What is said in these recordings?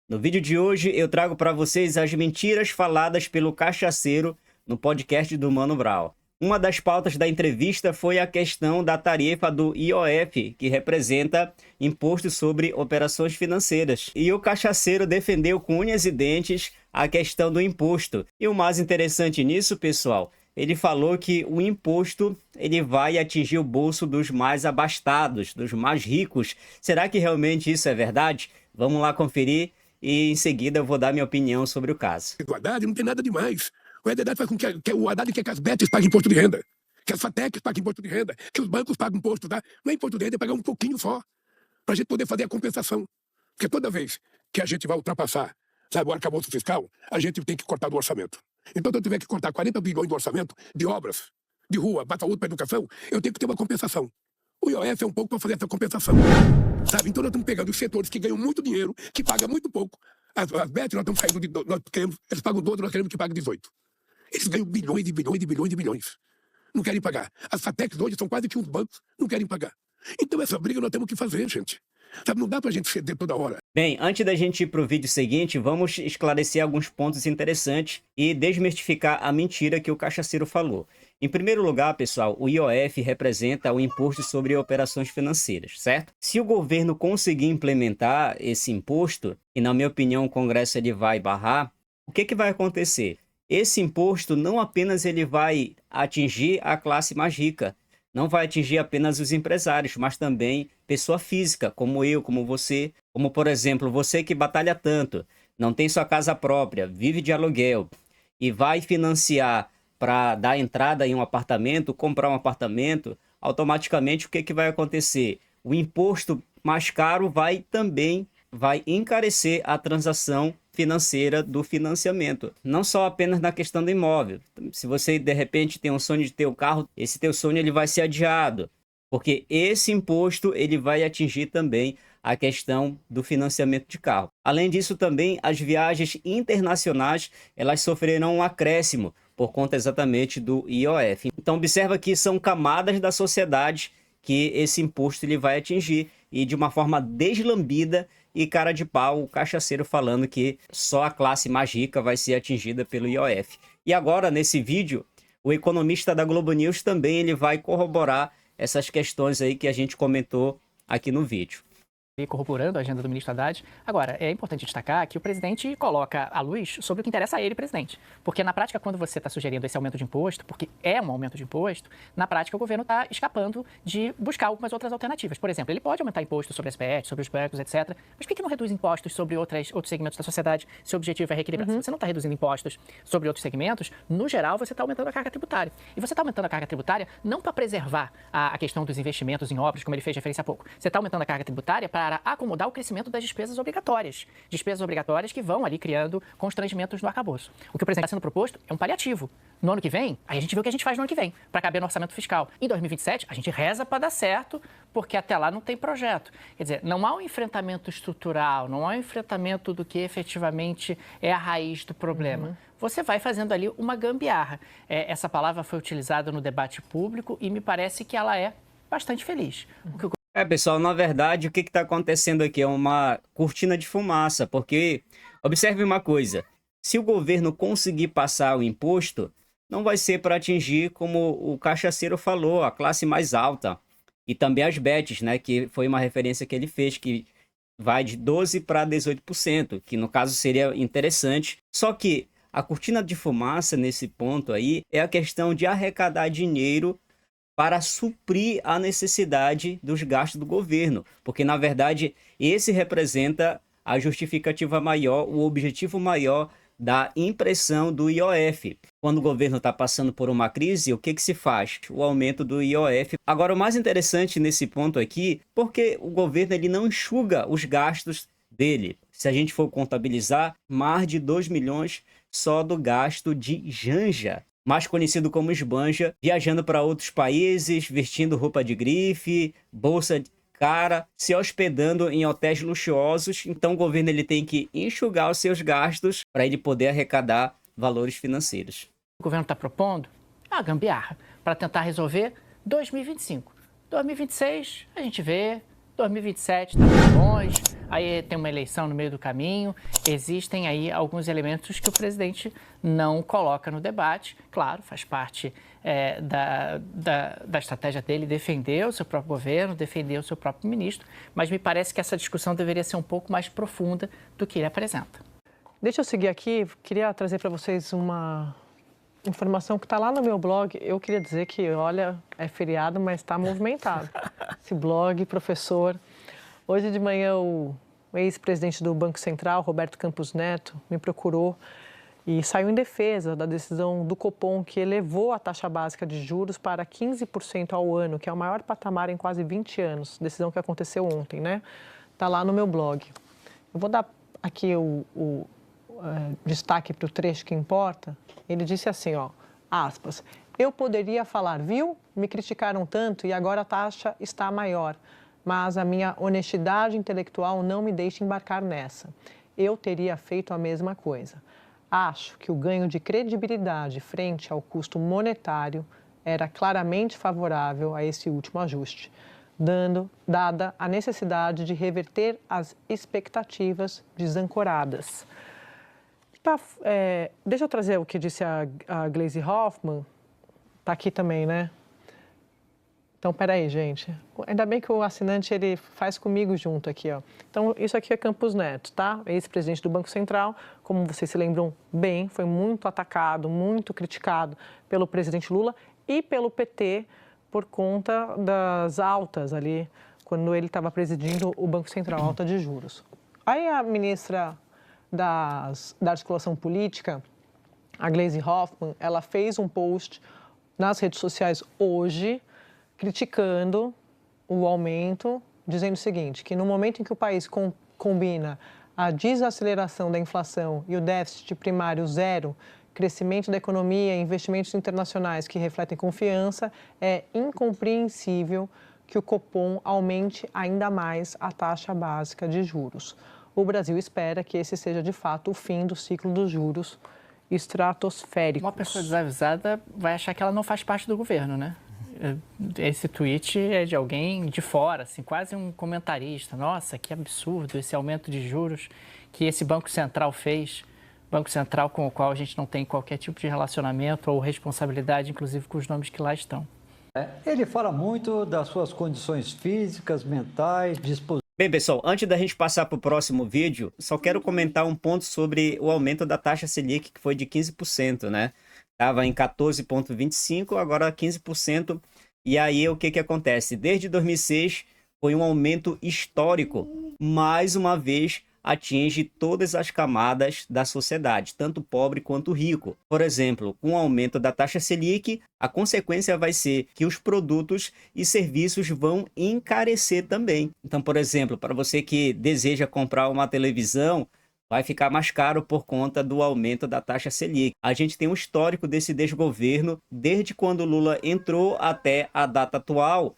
No vídeo de hoje eu trago para vocês as mentiras faladas pelo cachaceiro no podcast do Mano Brown. Uma das pautas da entrevista foi a questão da tarifa do IOF, que representa Imposto sobre Operações Financeiras. E o cachaceiro defendeu com unhas e dentes a questão do imposto. E o mais interessante nisso, pessoal, ele falou que o imposto ele vai atingir o bolso dos mais abastados, dos mais ricos. Será que realmente isso é verdade? Vamos lá conferir e em seguida eu vou dar minha opinião sobre o caso. O Haddad não tem nada demais. O Haddad faz com que o Haddad quer que as betes paguem imposto de renda, que as FATECs paguem imposto de renda, que os bancos paguem imposto, tá? Não é imposto de renda, é pagar um pouquinho só, para a gente poder fazer a compensação. Porque toda vez que a gente vai ultrapassar, sabe, o arcabouço fiscal, a gente tem que cortar do orçamento. Então, se eu tiver que cortar 40 bilhões do orçamento de obras, de rua, para saúde, para educação, eu tenho que ter uma compensação. O IOF é um pouco para fazer essa compensação. Sabe? Então nós estamos pegando os setores que ganham muito dinheiro, que pagam muito pouco. As BET, nós estamos saindo eles pagam 12, nós queremos que pague 18. Eles ganham bilhões e bilhões e bilhões e bilhões. Não querem pagar. As FATECs hoje são quase que uns bancos, não querem pagar. Então essa briga nós temos que fazer, gente. Sabe? Não dá pra gente ceder toda hora. Bem, antes da gente ir para o vídeo seguinte, vamos esclarecer alguns pontos interessantes e desmistificar a mentira que o cachaceiro falou. Em primeiro lugar, pessoal, o IOF representa o Imposto sobre Operações Financeiras, certo? Se o governo conseguir implementar esse imposto, e na minha opinião o Congresso ele vai barrar, o que vai acontecer? Esse imposto não apenas ele vai atingir a classe mais rica, não vai atingir apenas os empresários, mas também pessoa física, como eu, como você, como por exemplo, você que batalha tanto, não tem sua casa própria, vive de aluguel e vai financiar para dar entrada em um apartamento, comprar um apartamento, automaticamente o que vai acontecer? O imposto mais caro vai encarecer a transação financeira do financiamento. Não só apenas na questão do imóvel. Se você, de repente, tem um sonho de ter o carro, esse teu sonho ele vai ser adiado. Porque esse imposto ele vai atingir também a questão do financiamento de carro. Além disso, também as viagens internacionais elas sofrerão um acréscimo por conta exatamente do IOF. Então, observa que são camadas da sociedade que esse imposto ele vai atingir e de uma forma deslambida e cara de pau, o cachaceiro falando que só a classe mais rica vai ser atingida pelo IOF. E agora, nesse vídeo, o economista da Globo News também ele vai corroborar essas questões aí que a gente comentou aqui no vídeo. Corroborando a agenda do ministro Haddad. Agora, é importante destacar que o presidente coloca a luz sobre o que interessa a ele, presidente. Porque na prática, quando você está sugerindo esse aumento de imposto, porque é um aumento de imposto, na prática o governo está escapando de buscar algumas outras alternativas. Por exemplo, ele pode aumentar imposto sobre as PET, sobre os bancos, etc. Mas por que não reduz impostos sobre outros segmentos da sociedade se o objetivo é reequilibrar? Se você não está reduzindo impostos sobre outros segmentos, no geral você está aumentando a carga tributária. E você está aumentando a carga tributária não para preservar a questão dos investimentos em obras, como ele fez referência há pouco. Você está aumentando a carga tributária para acomodar o crescimento das despesas obrigatórias. Despesas obrigatórias que vão ali criando constrangimentos no arcabouço. O que o presidente está sendo proposto é um paliativo. No ano que vem, aí a gente vê o que a gente faz no ano que vem, para caber no orçamento fiscal. Em 2027, a gente reza para dar certo, porque até lá não tem projeto. Quer dizer, não há um enfrentamento estrutural, não há um enfrentamento do que efetivamente é a raiz do problema. Você vai fazendo ali uma gambiarra. Essa palavra foi utilizada no debate público e me parece que ela é bastante feliz. Pessoal, na verdade, o que está acontecendo aqui é uma cortina de fumaça, porque observe uma coisa, se o governo conseguir passar o imposto, não vai ser para atingir, como o cachaceiro falou, a classe mais alta, e também as BETs, né, que foi uma referência que ele fez, que vai de 12% para 18%, que no caso seria interessante, só que a cortina de fumaça nesse ponto aí é a questão de arrecadar dinheiro para suprir a necessidade dos gastos do governo, porque na verdade esse representa a justificativa maior, o objetivo maior da impressão do IOF. Quando o governo está passando por uma crise, o que se faz? O aumento do IOF. Agora, o mais interessante nesse ponto aqui, porque o governo ele não enxuga os gastos dele. Se a gente for contabilizar, mais de 2 milhões só do gasto de Janja, mais conhecido como esbanja, viajando para outros países, vestindo roupa de grife, bolsa cara, se hospedando em hotéis luxuosos. Então o governo ele tem que enxugar os seus gastos para ele poder arrecadar valores financeiros. O governo está propondo uma gambiarra para tentar resolver 2025. 2026 a gente vê, 2027 está muito longe, aí tem uma eleição no meio do caminho, existem aí alguns elementos que o presidente não coloca no debate. Claro, faz parte da estratégia dele defender o seu próprio governo, defender o seu próprio ministro, mas me parece que essa discussão deveria ser um pouco mais profunda do que ele apresenta. Deixa eu seguir aqui, queria trazer para vocês uma informação que está lá no meu blog. Eu queria dizer que, olha, é feriado, mas está movimentado. Esse blog, professor. Hoje de manhã, o ex-presidente do Banco Central, Roberto Campos Neto, me procurou e saiu em defesa da decisão do Copom, que elevou a taxa básica de juros para 15% ao ano, que é o maior patamar em quase 20 anos. Decisão que aconteceu ontem, né? Está lá no meu blog. Eu vou dar aqui o destaque para o trecho que importa. Ele disse assim, ó, aspas, eu poderia falar, viu? Me criticaram tanto e agora a taxa está maior, mas a minha honestidade intelectual não me deixa embarcar nessa. Eu teria feito a mesma coisa. Acho que o ganho de credibilidade frente ao custo monetário era claramente favorável a esse último ajuste, dada a necessidade de reverter as expectativas desancoradas. Deixa eu trazer o que disse a Gleisi Hoffmann. Está aqui também, né? Então, peraí, gente. Ainda bem que o assinante ele faz comigo junto aqui, ó. Então, isso aqui é Campos Neto, tá? Ex-presidente do Banco Central, como vocês se lembram bem, foi muito atacado, muito criticado pelo presidente Lula e pelo PT por conta das altas ali, quando ele estava presidindo o Banco Central, alta de juros. Aí a ministra da articulação política, a Gleisi Hoffmann, ela fez um post nas redes sociais hoje, criticando o aumento, dizendo o seguinte, que no momento em que o país combina a desaceleração da inflação e o déficit primário zero, crescimento da economia e investimentos internacionais que refletem confiança, é incompreensível que o Copom aumente ainda mais a taxa básica de juros. O Brasil espera que esse seja, de fato, o fim do ciclo dos juros estratosféricos. Uma pessoa desavisada vai achar que ela não faz parte do governo, né? Esse tweet é de alguém de fora, assim, quase um comentarista. Nossa, que absurdo esse aumento de juros que esse Banco Central fez. Banco Central com o qual a gente não tem qualquer tipo de relacionamento ou responsabilidade, inclusive com os nomes que lá estão. Ele fala muito das suas condições físicas, mentais, disposições. Bem, pessoal, antes da gente passar para o próximo vídeo, só quero comentar um ponto sobre o aumento da taxa Selic, que foi de 15%, né? Estava em 14,25%, agora 15%. E aí, o que acontece? Desde 2006, foi um aumento histórico. Mais uma vez, atinge todas as camadas da sociedade, tanto pobre quanto rico. Por exemplo, com o aumento da taxa Selic, a consequência vai ser que os produtos e serviços vão encarecer também. Então, por exemplo, para você que deseja comprar uma televisão, vai ficar mais caro por conta do aumento da taxa Selic. A gente tem um histórico desse desgoverno desde quando Lula entrou até a data atual.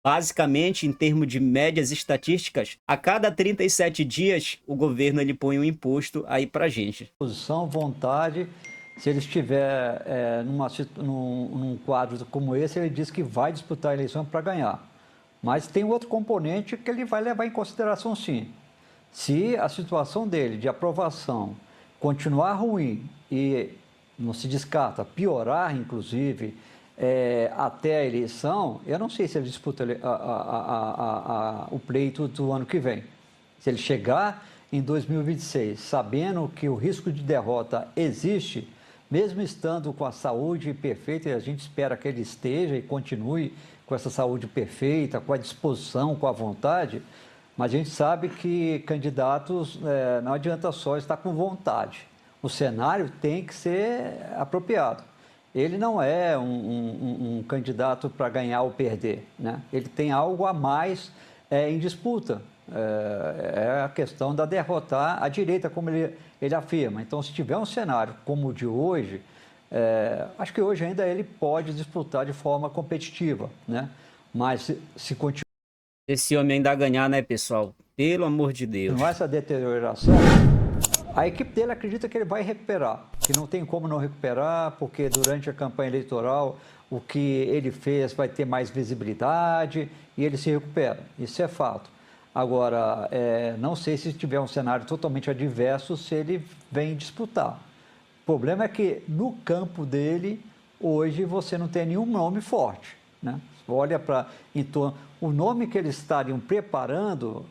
Basicamente, em termos de médias estatísticas, a cada 37 dias o governo ele põe um imposto aí pra gente. Posição, vontade, se ele estiver num quadro como esse, ele diz que vai disputar a eleição para ganhar. Mas tem outro componente que ele vai levar em consideração, sim. Se a situação dele de aprovação continuar ruim e não se descarta piorar, inclusive, até a eleição, eu não sei se ele disputa o pleito do ano que vem. Se ele chegar em 2026 sabendo que o risco de derrota existe, mesmo estando com a saúde perfeita, e a gente espera que ele esteja e continue com essa saúde perfeita, com a disposição, com a vontade, mas a gente sabe que candidatos não adianta só estar com vontade. O cenário tem que ser apropriado. Ele não é um candidato para ganhar ou perder, né? Ele tem algo a mais em disputa. É a questão da derrotar a direita, como ele afirma. Então, se tiver um cenário como o de hoje, acho que hoje ainda ele pode disputar de forma competitiva, né? Mas se continuar... Esse homem ainda ganhar, né, pessoal? Pelo amor de Deus. Com essa deterioração, a equipe dele acredita que ele vai recuperar, que não tem como não recuperar, porque durante a campanha eleitoral o que ele fez vai ter mais visibilidade e ele se recupera. Isso é fato. Agora, não sei se tiver um cenário totalmente adverso, se ele vem disputar. O problema é que no campo dele, hoje, você não tem nenhum nome forte, né? Olha para o nome que eles estariam preparando,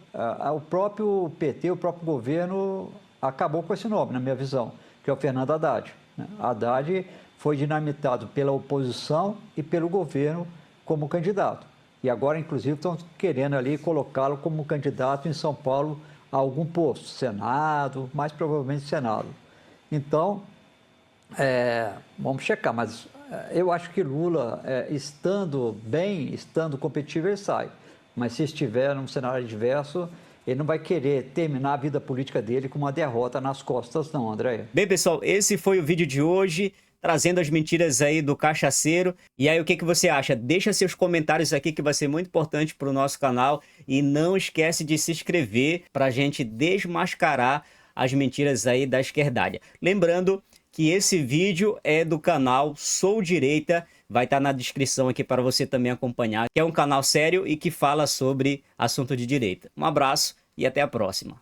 o próprio PT, o próprio governo acabou com esse nome, na minha visão, que é o Fernando Haddad, né? Haddad foi dinamitado pela oposição e pelo governo como candidato. E agora, inclusive, estão querendo ali colocá-lo como candidato em São Paulo a algum posto, Senado, mais provavelmente Senado. Então, vamos checar, mas eu acho que Lula, estando bem, estando competitivo, ele sai. Mas se estiver num cenário adverso, ele não vai querer terminar a vida política dele com uma derrota nas costas, não, Andréia. Bem, pessoal, esse foi o vídeo de hoje, trazendo as mentiras aí do cachaceiro. E aí, o que você acha? Deixa seus comentários aqui, que vai ser muito importante para o nosso canal. E não esquece de se inscrever para a gente desmascarar as mentiras aí da esquerdalha. Lembrando que esse vídeo é do canal Sou Direita, vai estar na descrição aqui para você também acompanhar, que é um canal sério e que fala sobre assunto de direita. Um abraço e até a próxima.